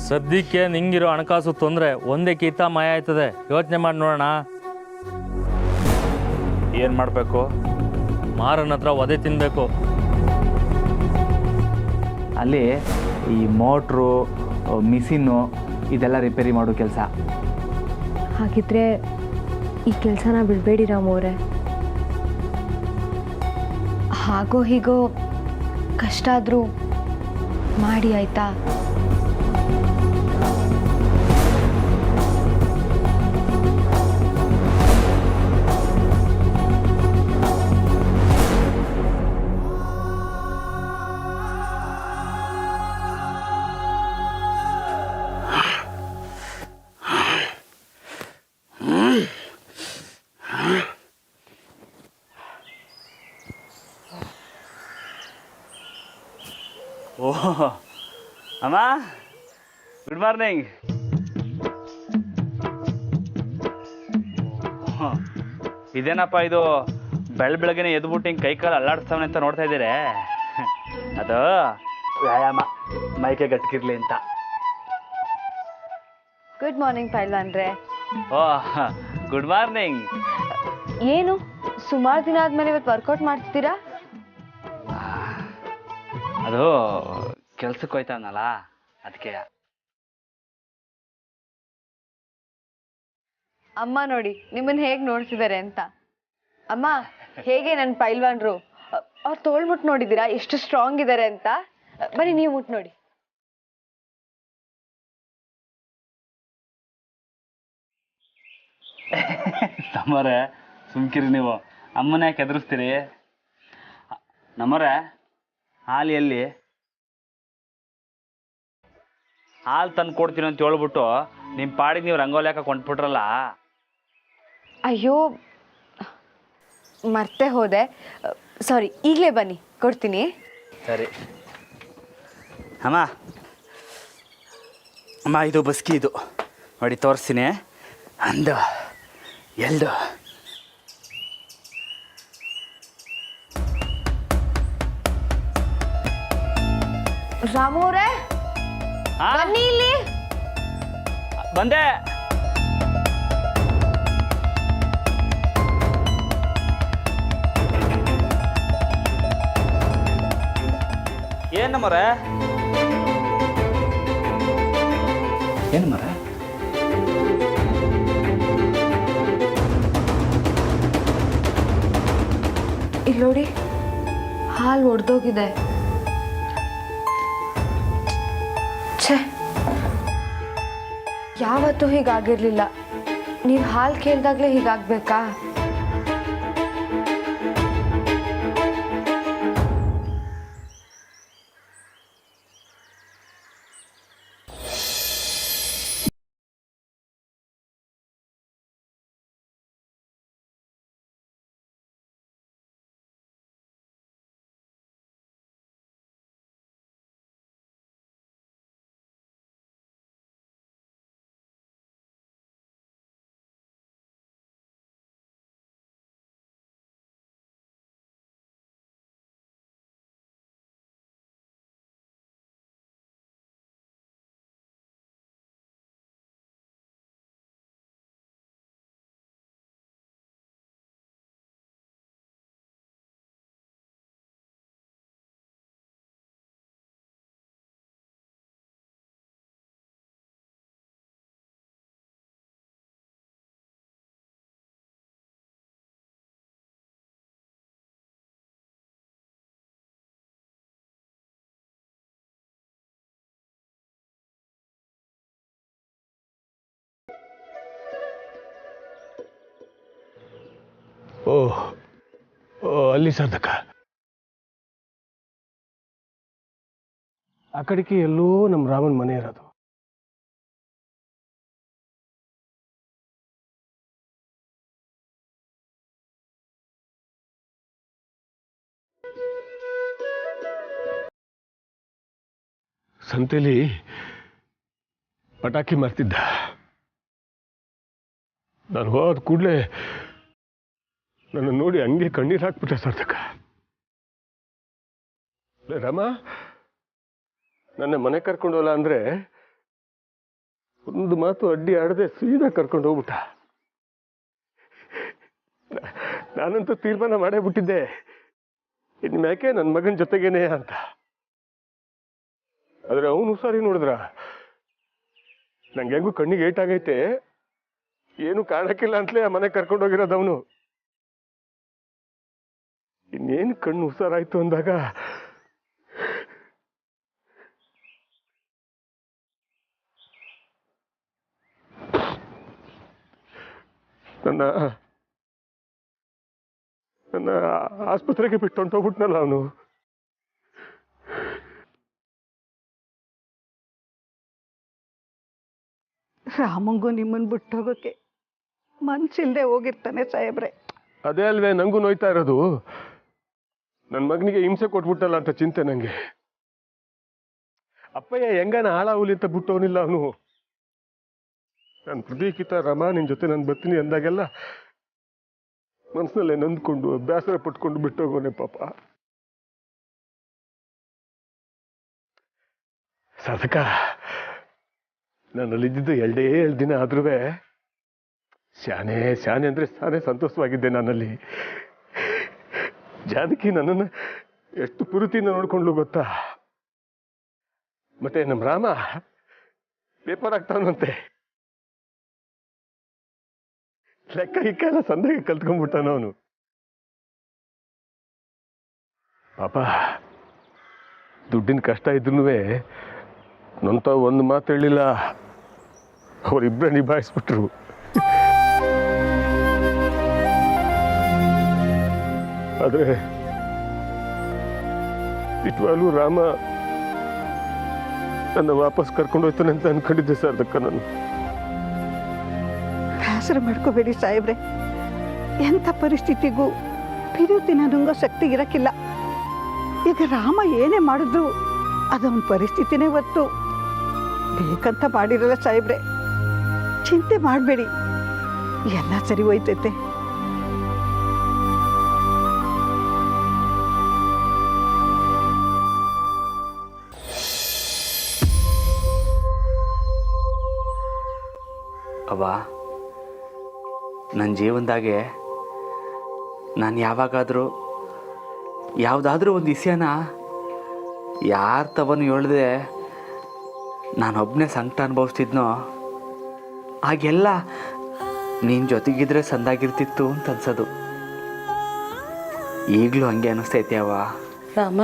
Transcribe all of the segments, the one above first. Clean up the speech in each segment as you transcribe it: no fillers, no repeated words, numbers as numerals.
ಸದ್ಯಕ್ಕೆ ನಿಂಗಿರೋ ಹಣಕಾಸು ತೊಂದರೆ ಒಂದೇ ಕಿತ್ತ ಮಾಯ ಆಯ್ತದೆ. ಯೋಚನೆ ಮಾಡಿ ನೋಡೋಣ. ಏನು ಮಾಡಬೇಕು? ಮಾರನ ಹತ್ರ ಒದೆ ತಿನ್ನಬೇಕು. ಅಲ್ಲಿ ಈ ಮೋಟ್ರು ಮಿಷಿನ್ನು ಇದೆಲ್ಲ ರಿಪೇರಿ ಮಾಡೋ ಕೆಲಸ. ಹಾಗಿದ್ರೆ ಈ ಕೆಲಸನ ಬಿಡಬೇಡಿ ರಾಮವ್ರೆ. ಹಾಗೋ ಹೀಗೋ ಕಷ್ಟ ಆದರೂ ಮಾಡಿ ಆಯ್ತಾ? ಓಹ್ ಅಮ್ಮ, ಗುಡ್ ಮಾರ್ನಿಂಗ್. ಇದೇನಪ್ಪ ಇದು ಬೆಳಗ್ಗೆ ಎದ್ಬಿಟ್ಟು ಹಿಂಗೆ ಕೈಕಾಲು ಅಲ್ಲಾಡಿಸ್ತಾವನೆ ಅಂತ ನೋಡ್ತಾ ಇದ್ದೀರಿ? ಅದು ವ್ಯಾಯಾಮ, ಮೈಕೆ ಗಟ್ಕಿರ್ಲಿ ಅಂತ. ಗುಡ್ ಮಾರ್ನಿಂಗ್ ಪೈಲ್ವಾನ್ರೆ. Oh good morning. ಏನು ಸುಮಾರು ದಿನ ಆದಮೇಲೆ ಇವತ್ತು ವರ್ಕೌಟ್ ಮಾಡ್ತಿದ್ದೀರಾ? ಅದು ಕೆಲ್ಸಕ್ಕೆ ಹೋಯ್ತಾವನಲ್ಲ, ಅದಕ್ಕೆ. ಅಮ್ಮ ನೋಡಿ ನಿಮ್ಮನ್ನ ಹೇಗೆ ನೋಡ್ತಿದ್ದಾರೆ ಅಂತ. ಅಮ್ಮ, ಹೇಗೆ ನನ್ನ ಪೈಲ್ವಾನ್ರು ಅವ್ರು ತೋಳ್ ಮುಟ್ಟು ನೋಡಿದ್ದೀರಾ ಎಷ್ಟು ಸ್ಟ್ರಾಂಗ್ ಇದ್ದಾರೆ ಅಂತ? ಬನ್ನಿ ನೀವು ಮುಟ್ಟು ನೋಡಿ. ನಮ್ಮರೆ ಸುಮ್ಕಿರಿ ನೀವು, ಅಮ್ಮನ ಯಾಕೆ ಎದುರಿಸ್ತೀರಿ? ನಮ್ಮರೆ ಹಾಲು ಎಲ್ಲಿ? ಹಾಲು ತಂದು ಕೊಡ್ತೀನಿ ಅಂತ ಹೇಳ್ಬಿಟ್ಟು ನಿಮ್ಮ ಪಾಡಿಗೆ ನೀವು ರಂಗೋಲಿ ಹಾಕಿ ಕೊಂಡ್ಬಿಟ್ರಲ್ಲ. ಅಯ್ಯೋ ಮರ್ತೆ ಹೋದೆ, ಸಾರಿ. ಈಗಲೇ ಬನ್ನಿ, ಕೊಡ್ತೀನಿ. ಸರಿ ಅಮ್ಮ. ಅಮ್ಮ ಇದು ಬಸ್ಕಿ, ಇದು ನೋಡಿ ತೋರಿಸ್ತೀನಿ. ಅಂದು ಎಲ್ದು ರಾಮು ಅವರೇ ಬನ್ನಿ ಇಲ್ಲಿ. ಬಂದೆ. ಏನು ಮರ? ಏನು ಮರ? ಇಲ್ಲಿ ನೋಡಿ, ಹಾಲು ಒಡೆದೋಗಿದೆ. ಛೇ, ಯಾವತ್ತೂ ಹೀಗಾಗಿರ್ಲಿಲ್ಲ. ನೀವು ಹಾಲು ಕೇಳಿದಾಗಲೇ ಹೀಗಾಗಬೇಕಾ? ಓಹ್ ಅಲ್ಲಿ ಸಾಧಕ. ಆ ಕಡೆಗೆ ಎಲ್ಲೋ ನಮ್ಮ ರಾಮನ ಮನೆ ಇರೋದು. ಸಂತೆಲಿ ಪಟಾಕಿ ಮಾರ್ತಿದ್ದ. ನಾನು ಹೋದ ಕೂಡಲೇ ನನ್ನ ನೋಡಿ ಹಂಗೆ ಕಣ್ಣೀರು ಹಾಕ್ಬಿಟ್ಟೆ ಸಾರ್ಥಕ. ರಾಮ, ನನ್ನ ಮನೆ ಕರ್ಕೊಂಡೋಲ್ಲ ಅಂದ್ರೆ ಒಂದು ಮಾತು ಅಡ್ಡಿ ಆಡದೆ ಸೀದಾ ಕರ್ಕೊಂಡು ಹೋಗ್ಬಿಟ್ಟ. ನಾನಂತೂ ತೀರ್ಮಾನ ಮಾಡೇ ಬಿಟ್ಟಿದ್ದೆ, ಇನ್ಮ್ಯಾಕೆ ನನ್ನ ಮಗನ ಜೊತೆಗೇನೆ ಅಂತ. ಆದ್ರೆ ಅವನು ಸಾರಿ ನೋಡಿದ್ರ, ನಂಗೆ ಹೆಂಗೂ ಕಣ್ಣಿಗೆ ಏಟಾಗೈತೆ, ಏನು ಕಾಣಕ್ಕಿಲ್ಲ ಅಂತಲೇ ಆ ಮನೆ ಕರ್ಕೊಂಡೋಗಿರೋದು ಅವನು. ಇನ್ನೇನು ಕಣ್ಣು ಹುಷಾರಾಯ್ತು ಅಂದಾಗ ನನ್ನ ಆಸ್ಪತ್ರೆಗೆ ಬಿಟ್ಟು ಹೊಂಟೋಗ್ಬಿಟ್ನಲ್ಲ ಅವನು. ರಾಮಂಗೂ ನಿಮ್ಮನ್ನು ಬಿಟ್ಟೋಗೋಕೆ ಮನ್ಸಿಲ್ದೆ ಹೋಗಿರ್ತಾನೆ ಸಾಹೇಬ್ರೆ. ಅದೇ ಅಲ್ವೇ ನಂಗೂ ನೋಯ್ತಾ ಇರೋದು. ನನ್ನ ಮಗನಿಗೆ ಹಿಂಸೆ ಕೊಟ್ಬಿಟ್ಟಲ್ಲ ಅಂತ ಚಿಂತೆ ನಂಗೆ. ಅಪ್ಪಯ್ಯ ಹೆಂಗನ ಹಾಳಾವುಲಿ ಅಂತ ಬಿಟ್ಟವನಿಲ್ಲ ಅವನು. ನಾನು ಪ್ರದೀಕಿತ ರಮ ನಿನ್ ಜೊತೆ ನಾನು ಬರ್ತೀನಿ ಅಂದಾಗೆಲ್ಲ ಮನಸ್ಸಿನಲ್ಲೇ ನೊಂದ್ಕೊಂಡು ಬೇಸರ ಪಟ್ಕೊಂಡು ಬಿಟ್ಟೋಗೋನೆ ಪಾಪ. ಸಾಧಕ, ನಾನಲ್ಲಿದ್ದು 2 ದಿನ ಆದ್ರೂ ಶಾನೆ ಅಂದ್ರೆ ಶಾನೆ ಸಂತೋಷವಾಗಿದ್ದೆ ನಾನಲ್ಲಿ. ಜಾನಕಿ ನನ್ನನ್ನು ಎಷ್ಟು ಪುರುತಿಯಿಂದ ನೋಡ್ಕೊಂಡ್ಲು ಗೊತ್ತಾ. ಮತ್ತೆ ನಮ್ಮ ರಾಮ ಪೇಪರ್ ಆಗ್ತಾನಂತೆ, ಲೆಕ್ಕ ಇಕ್ಕೆಲ್ಲ ಸಂದಾಗಿ ಕಲ್ತ್ಕೊಂಡ್ಬಿಟ್ಟಾನ ಅವನು. ಪಾಪ ದುಡ್ಡಿನ ಕಷ್ಟ ಇದ್ರೂ ನೊಂತ ಒಂದು ಮಾತು ಹೇಳಿಲ್ಲ, ಅವರಿಬ್ಬರೇ ನಿಭಾಯಿಸ್ಬಿಟ್ರು. ಆದ್ರೆ ನಿಜವಾಗ್ಲೂ ರಾಮ ನನ್ನ ವಾಪಸ್ ಕರ್ಕೊಂಡು ಹೋಗ್ತಾನೆ ಅಂತ ಅನ್ಕೊಂಡಿದ್ದೆ ಸಾರ್ಥಕ. ನಾನು ಬೇಸರ ಮಾಡ್ಕೋಬೇಡಿ ಸಾಹೇಬ್ರೆ, ಎಂಥ ಪರಿಸ್ಥಿತಿಗೂ ಪಿರುತಿನ ನುಂಗೋ ಶಕ್ತಿ ಇರಕ್ಕಿಲ್ಲ. ಈಗ ರಾಮ ಏನೇ ಮಾಡಿದ್ರು ಅದವನ ಪರಿಸ್ಥಿತಿನೇ ಹೊತ್ತು ಬೇಕಂತ ಮಾಡಿರಲ್ಲ ಸಾಹೇಬ್ರೆ. ಚಿಂತೆ ಮಾಡಬೇಡಿ, ಎಲ್ಲ ಸರಿ ಹೋಯ್ತೈತೆ. ಅವ್ವ, ನನ್ನ ಜೀವನದಾಗೆ ನಾನು ಯಾವಾಗಾದರೂ ಯಾವುದಾದ್ರೂ ಒಂದು ವಿಷಯನ ಯಾರ ತವನು ಹೇಳ್ದೆ ನಾನೊಬ್ಬನೇ ಸಂಕಟ ಅನುಭವಿಸ್ತಿದ್ನೋ, ಆಗೆಲ್ಲ ನಿನ್ನ ಜೊತೆಗಿದ್ರೆ ಸಂದಾಗಿರ್ತಿತ್ತು ಅಂತ ಅನ್ಸೋದು. ಈಗಲೂ ಹಂಗೆ ಅನ್ನಿಸ್ತೈತೆ ಅವ್ವ. ರಾಮ,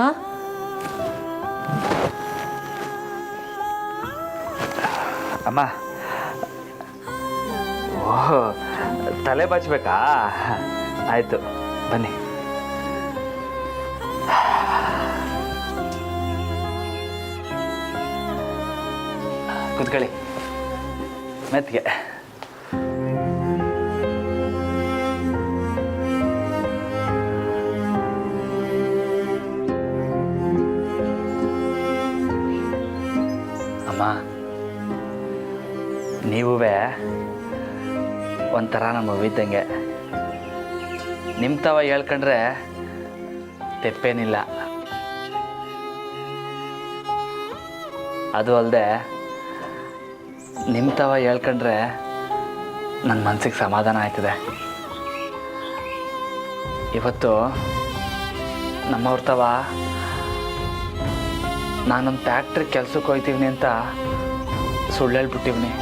ಅಮ್ಮ, ಓಹ್ ತಲೆ ಬಾಚ್ಬೇಕಾ? ಆಯಿತು, ಬನ್ನಿ. ಕೂತ್ಕೊಳ್ಳಿ ಮೆತ್ತಿಗೆ. ಅಮ್ಮ, ನೀವೇ ಒಂಥರ ನಮ್ಮ ಇದ್ದಂಗೆ. ನಿಮ್ಮ ತವ ಹೇಳ್ಕೊಂಡ್ರೆ ತೆಪ್ಪೇನಿಲ್ಲ. ಅದು ಅಲ್ಲದೆ ನಿಮ್ಮ ತವ ಹೇಳ್ಕೊಂಡ್ರೆ ನನ್ನ ಮನಸ್ಸಿಗೆ ಸಮಾಧಾನ ಆಯ್ತದೆ. ಇವತ್ತು ನಮ್ಮವ್ರ ತವ ನಾನೊಂದು ಫ್ಯಾಕ್ಟ್ರಿ ಕೆಲ್ಸಕ್ಕೆ ಹೋಗ್ತೀವಿ ಅಂತ ಸುಳ್ಳು ಹೇಳ್ಬಿಟ್ಟಿವ್ನಿ.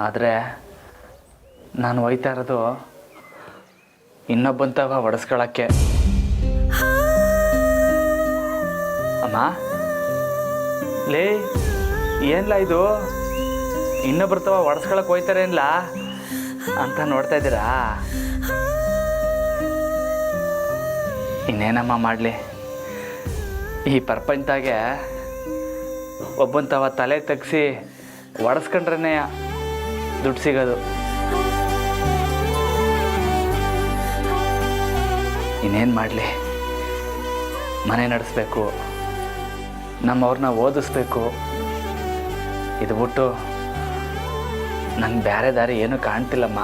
ಆದರೆ ನಾನು ಒಯ್ತಾ ಇರೋದು ಇನ್ನೊಬ್ಬಂತವ ಒಡಿಸ್ಕೊಳಕ್ಕೆ. ಅಮ್ಮ, ಲೇ ಏನ್ಲ ಇದು, ಇನ್ನೊಬ್ಬರ್ತವ ಒಡಿಸ್ಕೊಳಕ್ಕೆ ಹೋಯ್ತಾರೇನ್ಲ ಅಂತ ನೋಡ್ತಾ ಇದ್ದೀರಾ? ಇನ್ನೇನಮ್ಮ ಮಾಡಲಿ, ಈ ಪ್ರಪಂಚದಾಗೆ ಒಬ್ಬಂತವ ತಲೆ ತೆಗ್ಸಿ ಒಡಿಸ್ಕೊಂಡ್ರೇ ದುಡ್ಡು ಸಿಗೋದು. ಇನ್ನೇನು ಮಾಡಲಿ, ಮನೆ ನಡೆಸ್ಬೇಕು, ನಮ್ಮವ್ರನ್ನ ಓದಿಸ್ಬೇಕು. ಇದು ಬಿಟ್ಟು ನಂಗೆ ಬೇರೆ ದಾರಿ ಏನೂ ಕಾಣ್ತಿಲ್ಲಮ್ಮ.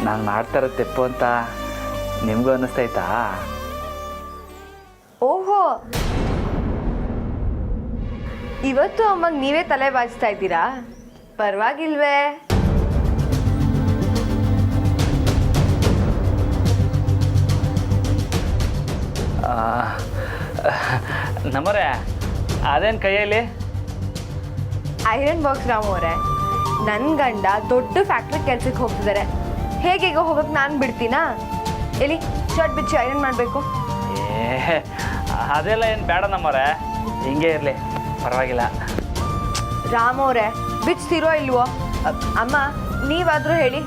ನಾನು ಮಾಡ್ತಾ ಇರೋದು ತೆಪ್ಪು ಅಂತ ನಿಮಗೂ ಅನ್ನಿಸ್ತೈತಾ? ಓಹೋ, ಇವತ್ತು ಅಮ್ಮಂಗೆ ನೀವೇ ತಲೆ ಬಾಚ್ತಾ ಇದ್ದೀರಾ? ಪರವಾಗಿಲ್ವೇ? ನಮ್ಮರೆ ಅದೇನು ಕೈಯಲ್ಲಿ? ಐರನ್ ಬಾಕ್ಸ್ ರಾಮು ಅವರೇ, ನನ್ನ ಗಂಡ ದೊಡ್ಡ ಫ್ಯಾಕ್ಟ್ರಿ ಕೆಲ್ಸಕ್ಕೆ ಹೋಗ್ತಿದ್ದಾರೆ. ಹೇಗೆ ಹೋಗಕ್ಕೆ ನಾನು ಬಿಡ್ತೀನಾ? ಎಲ್ಲಿ ಶರ್ಟ್ ಬಿಚ್ಚಿ ಐರನ್ ಮಾಡಬೇಕು? ಏ ಅದೆಲ್ಲ ಏನು ಬೇಡ ನಮ್ಮರೆ, ಹಿಂಗೆ ಇರಲಿ, ಪರವಾಗಿಲ್ಲ. ರಾಮು ಅವರೇ, ಬಿಚ್ತಿರೋ ಇಲ್ವೋ? ಅಮ್ಮ ನೀವಾದರೂ ಹೇಳಿ,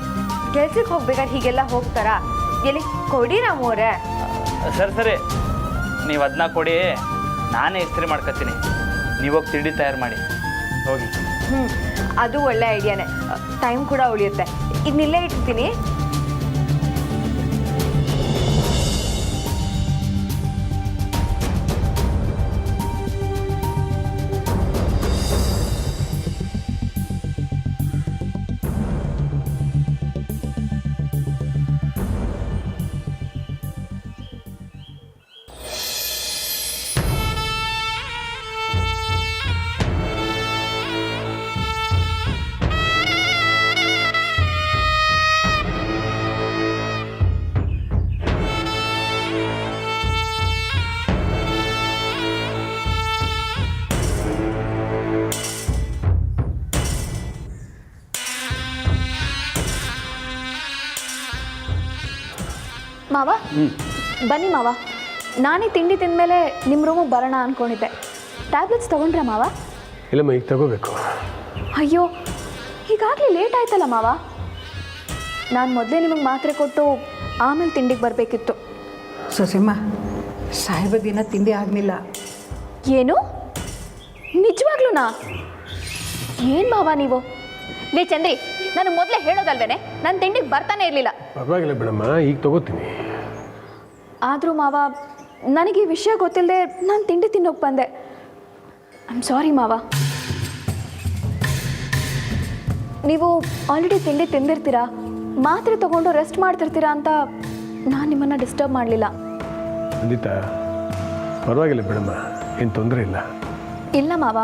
ಕೆಲ್ಸಕ್ಕೆ ಹೋಗ್ಬೇಕಾದ್ರೆ ಹೀಗೆಲ್ಲ ಹೋಗ್ತಾರಾ? ಎಲ್ಲಿ ಕೊಡಿ ರಾಮು ಅವರೇ. ಸರಿ ಸರಿ, ನೀವು ಅದನ್ನ ಕೊಡಿ, ನಾನೇ ಇಸ್ತ್ರಿ ಮಾಡ್ಕೊತೀನಿ. ನೀವೋಗಿ ತಿಂಡಿ ತಯಾರು ಮಾಡಿ ಹೋಗಿ. ಅದು ಒಳ್ಳೆ ಐಡಿಯಾನೇ, ಟೈಮ್ ಕೂಡ ಉಳಿಯುತ್ತೆ. ಇದನ್ನಿಲ್ಲೇ ಇಡ್ತೀನಿ. ಮಾವ, ಬನ್ನಿ ಮಾವ. ನಾನೇ ತಿಂಡಿ ತಿಂದಮೇಲೆ ನಿಮ್ಮ ರೂಮಿಗೆ ಬರೋಣ ಅಂದ್ಕೊಂಡಿದ್ದೆ. ಟ್ಯಾಬ್ಲೆಟ್ಸ್ ತೊಗೊಂಡ್ರೆ ಮಾವ? ಇಲ್ಲಮ್ಮ, ಈಗ ತಗೋಬೇಕು. ಅಯ್ಯೋ, ಈಗಾಗಲೇ ಲೇಟ್ ಆಯ್ತಲ್ಲ ಮಾವ. ನಾನು ಮೊದಲೇ ನಿಮಗೆ ಮಾತ್ರೆ ಕೊಟ್ಟು ಆಮೇಲೆ ತಿಂಡಿಗೆ ಬರಬೇಕಿತ್ತು. ಸೊಸೆಮ್ಮ, ಸಾಹೇಬ ದಿನ ತಿಂಡಿ ಆಗಲಿಲ್ಲ. ಏನು? ನಿಜವಾಗ್ಲೂನಾ? ಏನು ಮಾವ ನೀವು? ಲೇ ಚಂದ್ರಿ, ನನಗೆ ಮೊದಲೇ ಹೇಳೋದಲ್ವೇನೆ ನಾನು ತಿಂಡಿಗೆ ಬರ್ತಾನೆ ಇರಲಿಲ್ಲ. ಪರವಾಗಿಲ್ಲ ಬಿಡಮ್ಮ, ಈಗ ತಗೋತೀನಿ. ಆದರೂ ಮಾವ, ನನಗೆ ಈ ವಿಷಯ ಗೊತ್ತಿಲ್ಲದೆ ನಾನು ತಿಂಡಿ ತಿನ್ನೋಕೆ ಬಂದೆ. ಐ ಆಮ್ ಸಾರಿ ಮಾವ. ನೀವು ಆಲ್ರೆಡಿ ತಿಂಡಿ ತಿಂದಿರ್ತೀರಾ, ಮಾತ್ರೆ ತೊಗೊಂಡು ರೆಸ್ಟ್ ಮಾಡ್ತಿರ್ತೀರಾ ಅಂತ ನಾನು ನಿಮ್ಮನ್ನು ಡಿಸ್ಟರ್ಬ್ ಮಾಡಲಿಲ್ಲ. ಖಂಡಿತ ಪರವಾಗಿಲ್ಲ ಬಿಡಮ್ಮ, ಏನು ತೊಂದರೆ ಇಲ್ಲ. ಇಲ್ಲ ಮಾವ,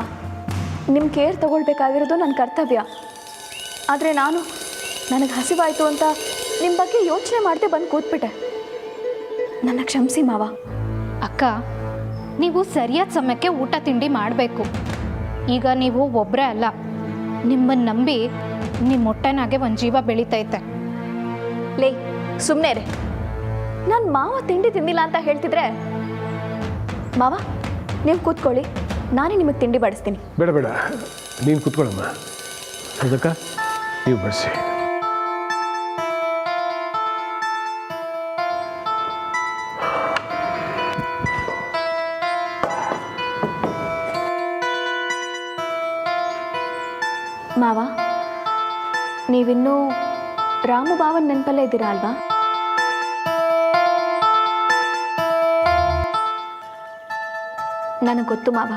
ನಿಮ್ಮ ಕೇರ್ ತೊಗೊಳ್ಬೇಕಾಗಿರೋದು ನನ್ನ ಕರ್ತವ್ಯ. ಆದರೆ ನನಗೆ ಹಸಿವಾಯಿತು ಅಂತ ನಿಮ್ಮ ಬಗ್ಗೆ ಯೋಚನೆ ಮಾಡದೆ ಬಂದು ಕೂತ್ಬಿಟ್ಟೆ. ನನ್ನ ಕ್ಷಮಿಸಿ ಮಾವ. ಅಕ್ಕ, ನೀವು ಸರಿಯಾದ ಸಮಯಕ್ಕೆ ಊಟ ತಿಂಡಿ ಮಾಡಬೇಕು. ಈಗ ನೀವು ಒಬ್ಬರೇ ಅಲ್ಲ, ನಿಮ್ಮನ್ನು ನಂಬಿ ನಿಮ್ಮ ಹೊಟ್ಟೆನಾಗೆ ಒಂದು ಜೀವ ಬೆಳೀತೈತೆ. ಲೇ ಸುಮ್ಮನೆ ರೇ, ನಾನು ಮಾವ ತಿಂಡಿ ತಿಂದಿಲ್ಲ ಅಂತ ಹೇಳ್ತಿದ್ರೆ. ಮಾವ, ನೀವು ಕೂತ್ಕೊಳ್ಳಿ, ನಾನೇ ನಿಮಗೆ ತಿಂಡಿ ಬಡಿಸ್ತೀನಿ. ಬೇಡ ಬೇಡ, ನೀನು ಕೂತ್ಕೊಳ್ಳಮ್ಮ. ಅದಕ್ಕ ನೀವು ಬಡಿಸಿ. ಮಾವ, ನೀವಿನ್ನೂ ರಾಮು ಬಾವನ ನೆನಪಲ್ಲೇ ಇದ್ದೀರಾ ಅಲ್ವಾ? ನನಗೆ ಗೊತ್ತು ಮಾವ,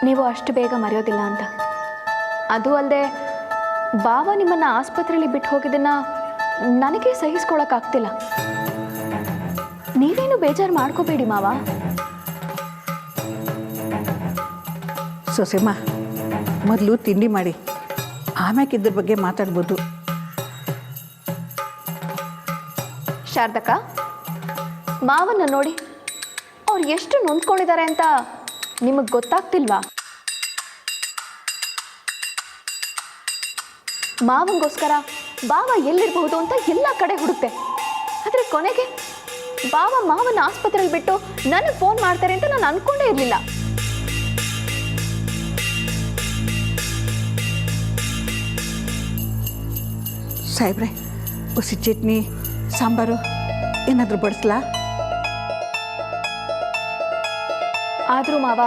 ನೀವು ಅಷ್ಟು ಬೇಗ ಮರೆಯೋದಿಲ್ಲ ಅಂತ. ಅದು ಅಲ್ಲದೆ ಬಾವ ನಿಮ್ಮನ್ನು ಆಸ್ಪತ್ರೆಯಲ್ಲಿ ಬಿಟ್ಟು ಹೋಗಿದ್ದನ್ನು ನನಗೆ ಸಹಿಸ್ಕೊಳ್ಳೋಕ್ಕಾಗ್ತಿಲ್ಲ. ನೀವೇನು ಬೇಜಾರು ಮಾಡ್ಕೋಬೇಡಿ ಮಾವ. ಸೊಸೆಮ್ಮ, ಮೊದಲು ತಿಂಡಿ ಮಾಡಿ, ಆಮ್ಯಾಕೆ ಇದ್ರ ಬಗ್ಗೆ ಮಾತಾಡ್ಬೋದು. ಶಾರದಕ್ಕ, ಮಾವನ್ನ ನೋಡಿ, ಅವ್ರು ಎಷ್ಟು ನೊಂದ್ಕೊಂಡಿದ್ದಾರೆ ಅಂತ ನಿಮಗೆ ಗೊತ್ತಾಗ್ತಿಲ್ವಾ? ಮಾವಂಗೋಸ್ಕರ ಬಾವ ಎಲ್ಲಿರಬಹುದು ಅಂತ ಎಲ್ಲ ಕಡೆ ಹುಡುಕ್ತೆ. ಆದರೆ ಕೊನೆಗೆ ಬಾವ ಮಾವನ ಆಸ್ಪತ್ರೆಯಲ್ಲಿ ಬಿಟ್ಟು ನನಗೆ ಫೋನ್ ಮಾಡ್ತಾರೆ ಅಂತ ನಾನು ಅನ್ಕೊಂಡೇ ಇರಲಿಲ್ಲ. ಸಾಹೇಬ್ರೆ, ಹುಸಿ ಚಟ್ನಿ ಸಾಂಬಾರು ಏನಾದರೂ ಬಡಿಸ್ಲಾ? ಆದರೂ ಮಾವ,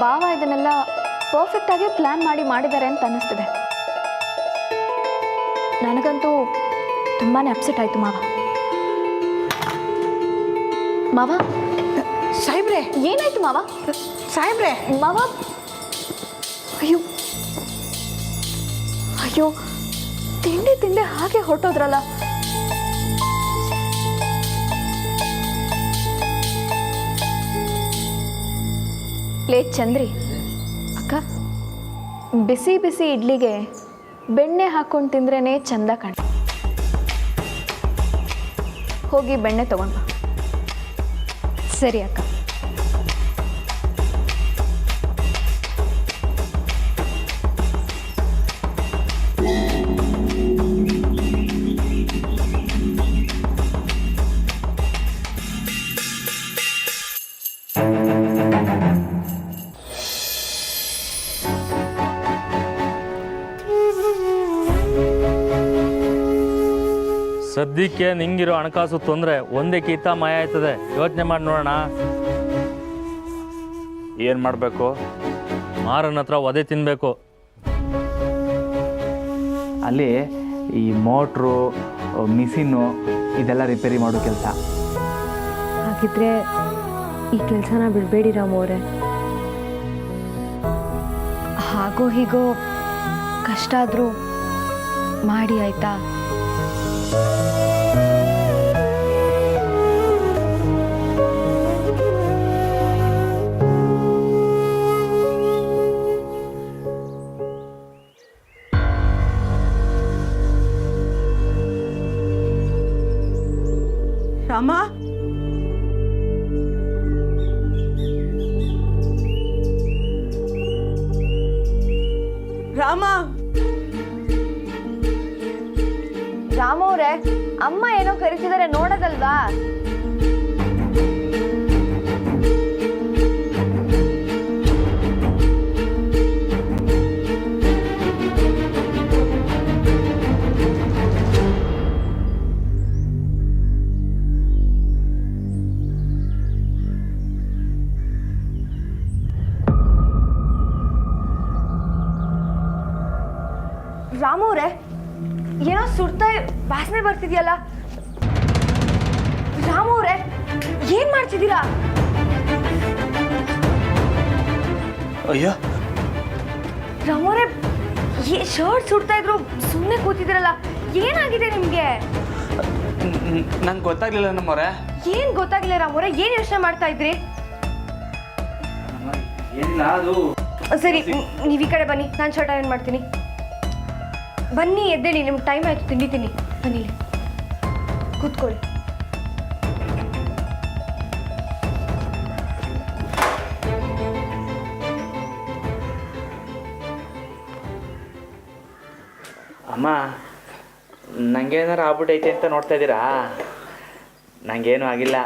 ಬಾವ ಇದನ್ನೆಲ್ಲ ಪರ್ಫೆಕ್ಟಾಗಿ ಪ್ಲ್ಯಾನ್ ಮಾಡಿದ್ದಾರೆ ಅಂತ ಅನ್ನಿಸ್ತಿದೆ. ನನಗಂತೂ ತುಂಬಾ ಅಪ್ಸೆಟ್ ಆಯಿತು ಮಾವ. ಮಾವ, ಸಾಹೇಬ್ರೆ, ಏನಾಯ್ತು ಮಾವ? ಸಾಹೇಬ್ರೆ, ಮಾವ, ಅಯ್ಯೋ ಅಯ್ಯೋ, ತಿಂಡಿ ಹಾಗೆ ಹೊರಟೋದ್ರಲ್ಲ. ಲೇ ಚಂದ್ರಿ ಅಕ್ಕ, ಬಿಸಿ ಬಿಸಿ ಇಡ್ಲಿಗೆ ಬೆಣ್ಣೆ ಹಾಕೊಂಡು ತಿಂದ್ರೇ ಚಂದ ಕಾಣ. ಹೋಗಿ ಬೆಣ್ಣೆ ತಗೊಂಡು ಬಾ. ಸರಿ ಅಕ್ಕ. ಸದ್ಯಕ್ಕೆ ನಿಂಗಿರೋ ಹಣಕಾಸು ತೊಂದರೆ ಒಂದೇ ಕಿತ್ತ ಮಾಯ ಆಯ್ತದೆ. ಯೋಚನೆ ಮಾಡಿ ನೋಡೋಣ. ಏನು ಮಾಡಬೇಕು? ಮಾರನ ಹತ್ರ ಒದೆ ತಿನ್ನಬೇಕು. ಅಲ್ಲಿ ಈ ಮೋಟ್ರು ಮಿಷಿನ್ನು ಇದೆಲ್ಲ ರಿಪೇರಿ ಮಾಡೋ ಕೆಲಸ. ಹಾಗಿದ್ರೆ ಈ ಕೆಲಸನ ಬಿಡಬೇಡಿ ರಾಮು ಅವರೇ. ಹಾಗೋ ಹೀಗೋ ಕಷ್ಟ ಆದರೂ ಮಾಡಿ ಆಯ್ತಾ? ರಾಮ, ರಾಮ, ರಾಮು ಅವರೇ, ಅಮ್ಮ ಏನೋ ಕರಿತಿದ್ದಾರೆ, ನೋಡೋದಲ್ವಾ? ರಾಮು ಅವರೇ, ಏನೋ ಸುಡ್ತಾ ವಾಸನೆ ಬರ್ತಿದ್ಯಲ್ಲ. ರಾಮು ಅವರೇ, ಏನ್ ಮಾಡ್ತಿದ್ದೀರಾ? ಅಯ್ಯೋ ರಾಮು ಅವರೇ, ಶರ್ಟ್ ಸುಡ್ತಾ ಇದ್ರು, ಸುಮ್ಮನೆ ಕೂತಿದ್ದೀರಲ್ಲ, ಏನಾಗಿದೆ ನಿಮ್ಗೆ? ನಂಗೆ ಗೊತ್ತಾಗ್ಲಿಲ್ಲ ನಮ್ಮವ್ರೆ. ಏನ್ ಗೊತ್ತಾಗಿಲ್ಲ ರಾಮು ಅವರೇ, ಏನ್ ಯೋಚನೆ ಮಾಡ್ತಾ ಇದ್ರಿ? ಏನಿಲ್ಲ, ಅದು ಸರಿ, ನೀವ್ ಈ ಕಡೆ ಬನ್ನಿ, ನಾನು ಶರ್ಟ್ ಅರೇಂಜ್ ಮಾಡ್ತೀನಿ. ಬನ್ನಿ, ಎದ್ದೇಳಿ, ನಿಮ್ಗೆ ಟೈಮ್ ಆಯ್ತು, ತಿಂಡಿ ತಿನ್ನಿ. ಬನ್ನಿ, ಕೂತ್ಕೊಳ್ಳಿ. ಅಮ್ಮ, ನಂಗೇನಾರು ಆಗ್ಬಿಟ್ಟೈತೆ ಅಂತ ನೋಡ್ತಾ ಇದ್ದೀರಾ? ನಂಗೇನು ಆಗಿಲ್ಲ.